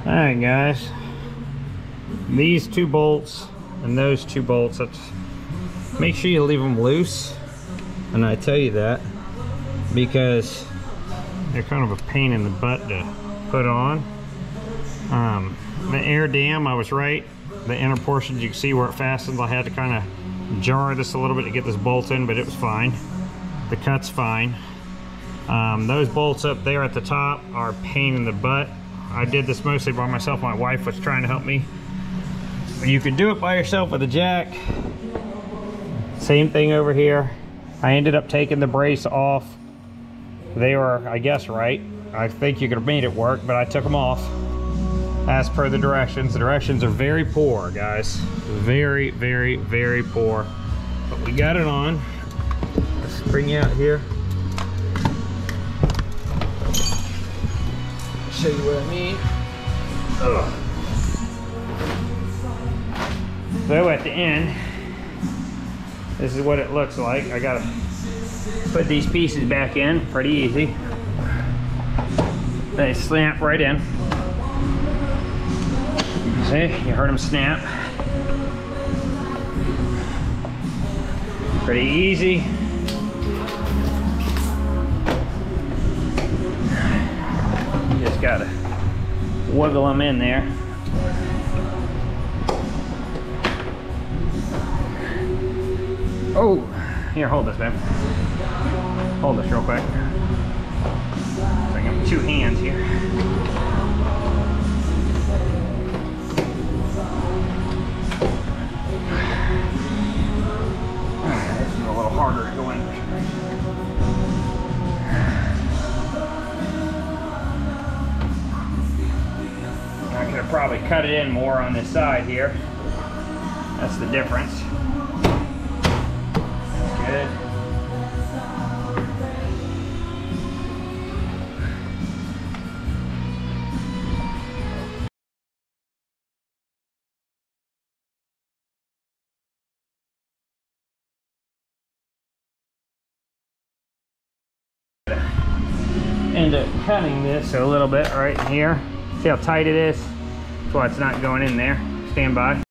Alright guys, these two bolts and those two bolts, make sure you leave them loose. And I tell you that because they're kind of a pain in the butt to put on. The air dam, I was right. The inner portions, you can see where it fastens. I had to kind of jar this a little bit to get this bolt in, but it was fine. The cut's fine. Those bolts up there at the top are a pain in the butt. I did this mostly by myself. My wife was trying to help me. You can do it by yourself with a jack. Same thing over here. I ended up taking the brace off. They were, I guess, right. I think you could have made it work, but I took them off as per the directions. The directions are very poor, guys. Very, very, very poor. But we got it on. Let's bring you out here. Show you what I mean. Ugh. So at the end, this is what it looks like. I gotta put these pieces back in, pretty easy. They snap right in. See, you heard them snap. Pretty easy. Just gotta wiggle them in there. Oh, here, hold this, babe. Hold this real quick. So I got 2 hands here. Okay, this is a little harder to go in. I could have probably cut it in more on this side here. That's the difference. That's good. End up cutting this a little bit right in here. See how tight it is? That's why it's not going in there. Stand by.